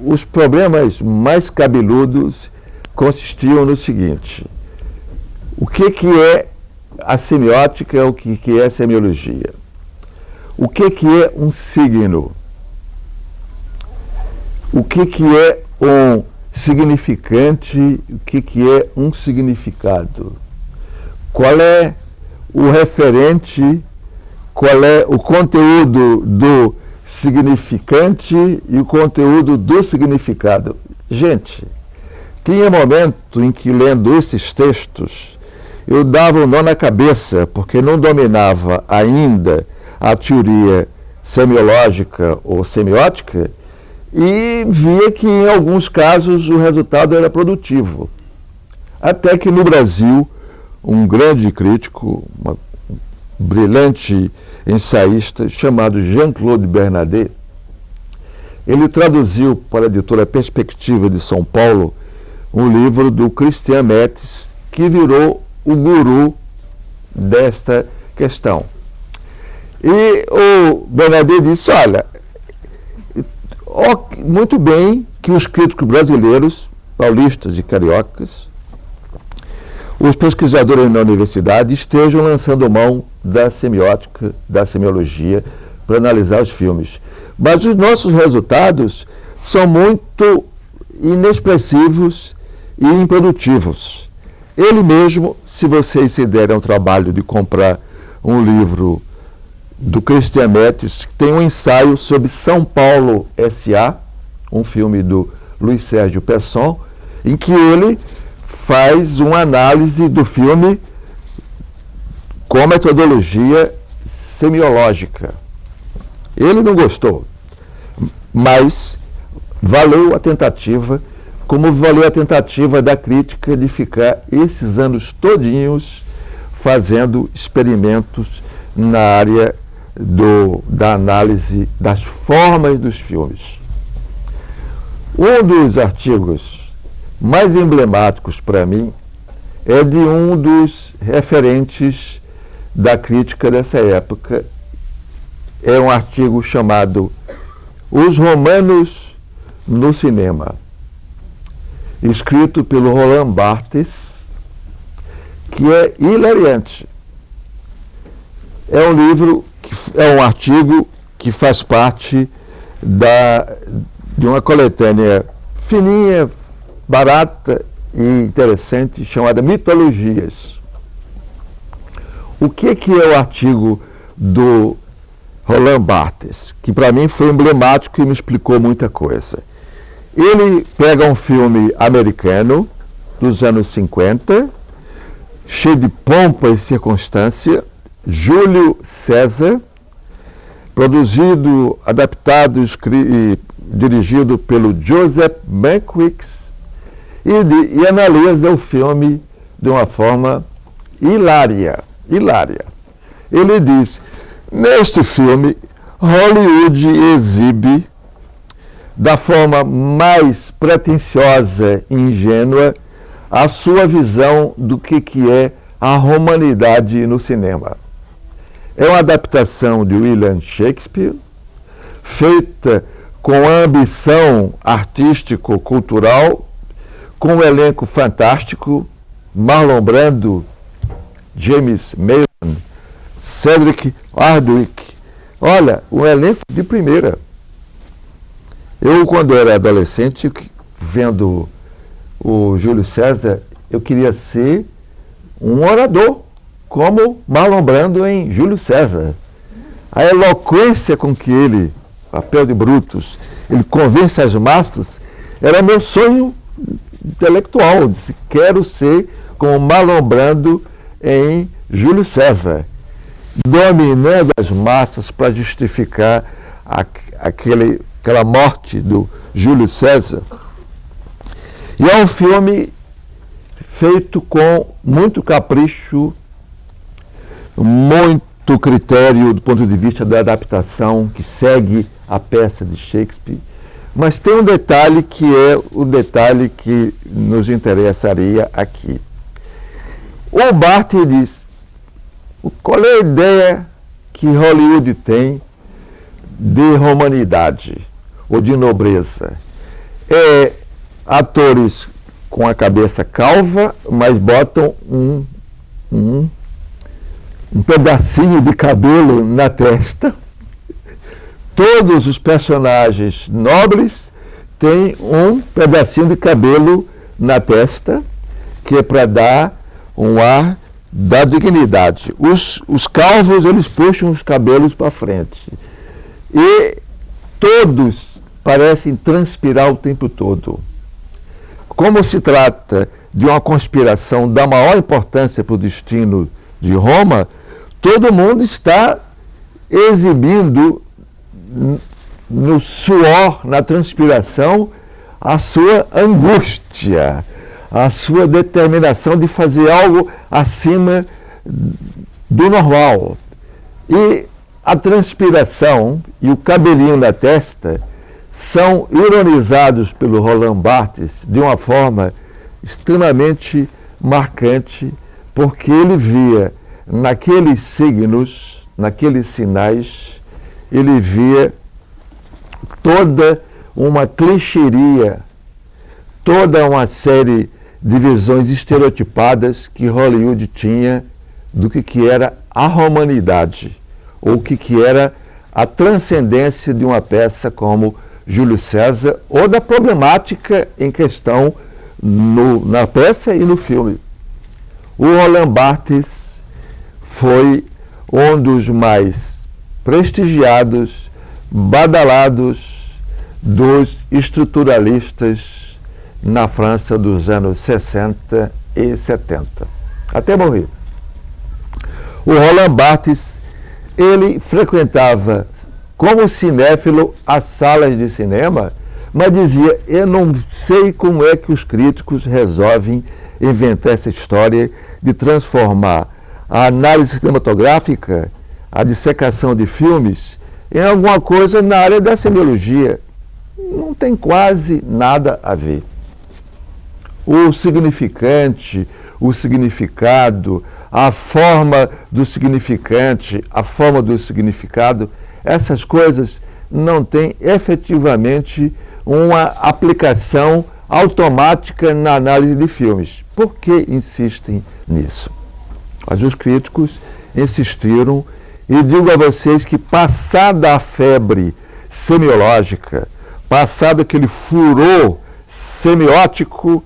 os problemas mais cabeludos consistiam no seguinte: o que é a semiótica, o que é a semiologia? O que é um signo? O que é um significante? O que é um significado? Qual é o referente? Qual é o conteúdo do significante e o conteúdo do significado? Gente, tinha momento em que, lendo esses textos, eu dava um nó na cabeça, porque não dominava ainda a teoria semiológica ou semiótica, e via que, em alguns casos, o resultado era produtivo. Até que, no Brasil, um grande crítico, um brilhante ensaísta, chamado Jean-Claude Bernardet, ele traduziu para a editora Perspectiva de São Paulo um livro do Christian Metz, que virou o guru desta questão. E o Bernardet disse: olha, muito bem que os críticos brasileiros, paulistas e cariocas, os pesquisadores na universidade estejam lançando mão da semiótica, da semiologia, para analisar os filmes. Mas os nossos resultados são muito inexpressivos e improdutivos. Ele mesmo, se vocês se derem ao trabalho de comprar um livro do Christian Metz, tem um ensaio sobre São Paulo S.A., um filme do Luiz Sérgio Pesson, em que ele faz uma análise do filme com metodologia semiológica. Ele não gostou, mas valeu a tentativa, como valeu a tentativa da crítica de ficar esses anos todinhos fazendo experimentos na área da análise das formas dos filmes. Um dos artigos mais emblemáticos para mim é de um dos referentes da crítica dessa época. É um artigo chamado Os Romanos no Cinema, escrito pelo Roland Barthes, que é hilariante. É um livro, é um artigo que faz parte de uma coletânea fininha, barata e interessante, chamada Mitologias. O que é o artigo do Roland Barthes, que para mim foi emblemático e me explicou muita coisa? Ele pega um filme americano dos anos 50, cheio de pompa e circunstância, Júlio César, produzido, adaptado e dirigido pelo Joseph Mankiewicz, e analisa o filme de uma forma hilária. Ele diz: neste filme, Hollywood exibe, da forma mais pretensiosa e ingênua, a sua visão do que é a romanidade no cinema. É uma adaptação de William Shakespeare, feita com ambição artístico-cultural, com um elenco fantástico: Marlon Brando, James Mason, Cedric Hardwicke. Olha, um elenco de primeira. Eu, quando era adolescente, vendo o Júlio César, eu queria ser um orador, como Marlon Brando em Júlio César. A eloquência com que ele, papel de Brutus, ele convence as massas, era meu sonho intelectual. Eu disse: quero ser como Marlon Brando em Júlio César, dominando as massas para justificar aquela morte do Júlio César. E é um filme feito com muito capricho, muito critério do ponto de vista da adaptação, que segue a peça de Shakespeare. Mas tem um detalhe que é o detalhe que nos interessaria aqui. O Barthes diz: qual é a ideia que Hollywood tem de romanidade ou de nobreza? atores com a cabeça calva, mas botam um pedacinho de cabelo na testa. Todos os personagens nobres têm um pedacinho de cabelo na testa, que é para dar um ar da dignidade. Os calvos, eles puxam os cabelos para frente. E todos parecem transpirar o tempo todo. Como se trata de uma conspiração da maior importância para o destino de Roma, todo mundo está exibindo no suor, na transpiração, a sua angústia, a sua determinação de fazer algo acima do normal. E a transpiração e o cabelinho na testa são ironizados pelo Roland Barthes de uma forma extremamente marcante, porque ele via naqueles signos, naqueles sinais, ele via toda uma clichêria, toda uma série de visões estereotipadas que Hollywood tinha do que era a romanidade, ou o que era a transcendência de uma peça como Júlio César, ou da problemática em questão na peça e no filme. O Roland Barthes foi um dos mais prestigiados, badalados dos estruturalistas na França dos anos 60 e 70, até morrer. O Roland Barthes, ele frequentava como cinéfilo as salas de cinema, mas dizia: eu não sei como é que os críticos resolvem inventar essa história de transformar a análise cinematográfica, a dissecação de filmes, em alguma coisa na área da semiologia. Não tem quase nada a ver. O significante, o significado, a forma do significante, a forma do significado, essas coisas não têm efetivamente uma aplicação automática na análise de filmes. Por que insistem nisso? Mas os críticos insistiram, e digo a vocês que, passada a febre semiológica, passado aquele furor semiótico,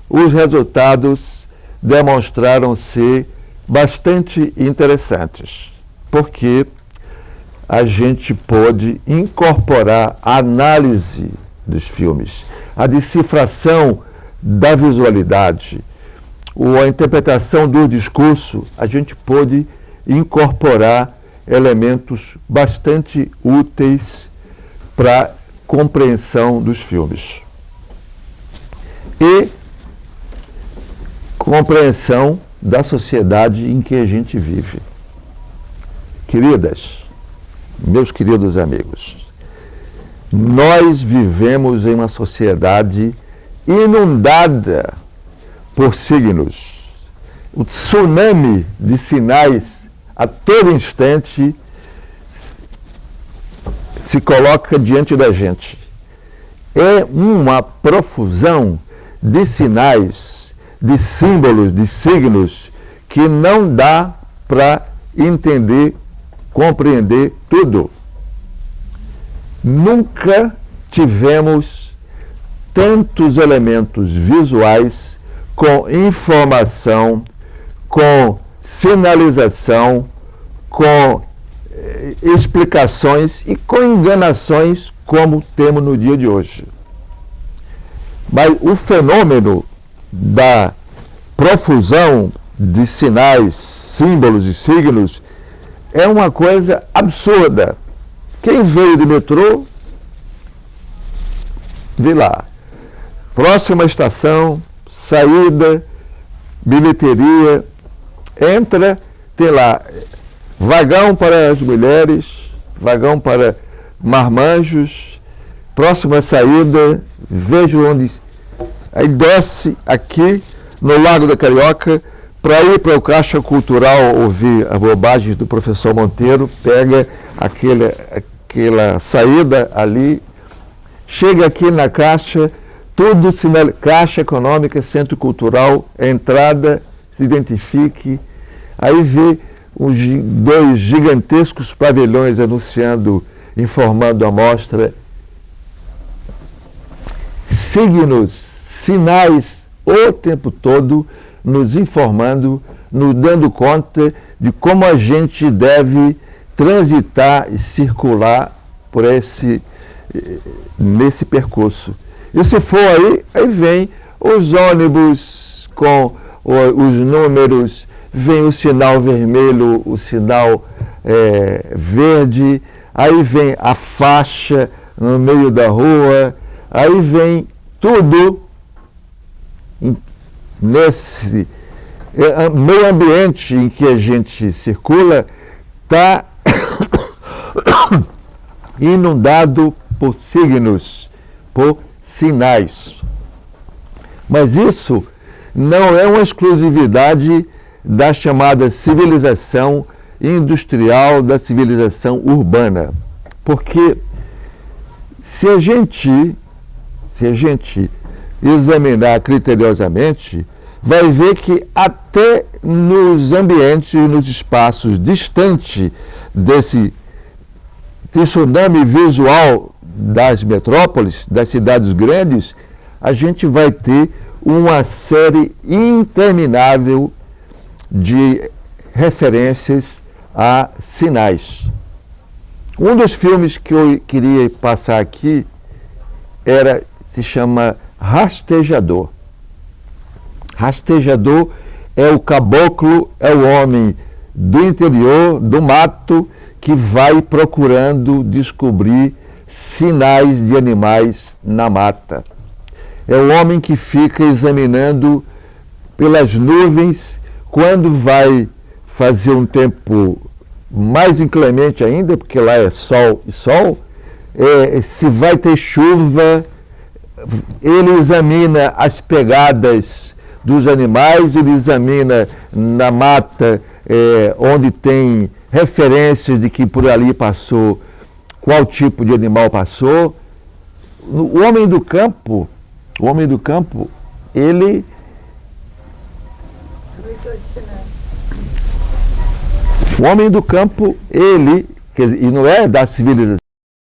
os resultados demonstraram ser bastante interessantes, porque a gente pôde incorporar a análise dos filmes, a decifração da visualidade, ou a interpretação do discurso. A gente pôde incorporar elementos bastante úteis para a compreensão dos filmes. E compreensão da sociedade em que a gente vive. Queridas, meus queridos amigos, nós vivemos em uma sociedade inundada por signos. O tsunami de sinais a todo instante se coloca diante da gente. É uma profusão de sinais, de símbolos, de signos, que não dá para entender, compreender tudo. Nunca tivemos tantos elementos visuais com informação, com sinalização, com explicações e com enganações como temos no dia de hoje. Mas o fenômeno da profusão de sinais, símbolos e signos é uma coisa absurda. Quem veio de metrô, vê lá. Próxima estação, saída, bilheteria, entra, tem lá vagão para as mulheres, vagão para marmanjos, próxima saída, vejo onde. Aí desce aqui no Largo da Carioca para ir para o Caixa Cultural ouvir as bobagens do professor Monteiro, pega aquela saída ali, chega aqui na Caixa, tudo sinal, Caixa Econômica, Centro Cultural, entrada, se identifique. Aí vê dois gigantescos pavilhões anunciando, informando a mostra. Signos, sinais o tempo todo, nos informando, nos dando conta de como a gente deve transitar e circular por nesse percurso. E se for aí vem os ônibus com os números, vem o sinal vermelho, o sinal verde, aí vem a faixa no meio da rua, aí vem tudo nesse meio ambiente em que a gente circula, está inundado por signos, por sinais. Mas isso não é uma exclusividade da chamada civilização industrial, da civilização urbana. Porque se a gente examinar criteriosamente, vai ver que até nos ambientes, nos espaços distantes desse tsunami visual das metrópoles, das cidades grandes, a gente vai ter uma série interminável de referências a sinais. Um dos filmes que eu queria passar aqui se chama Rastejador. Rastejador é o caboclo, é o homem do interior, do mato, que vai procurando descobrir sinais de animais na mata. É o homem que fica examinando pelas nuvens, quando vai fazer um tempo mais inclemente ainda, porque lá é sol e sol, se vai ter chuva. Ele examina as pegadas dos animais, ele examina na mata onde tem referências de que por ali passou, qual tipo de animal passou. O homem do campo, ele e não é da civilização.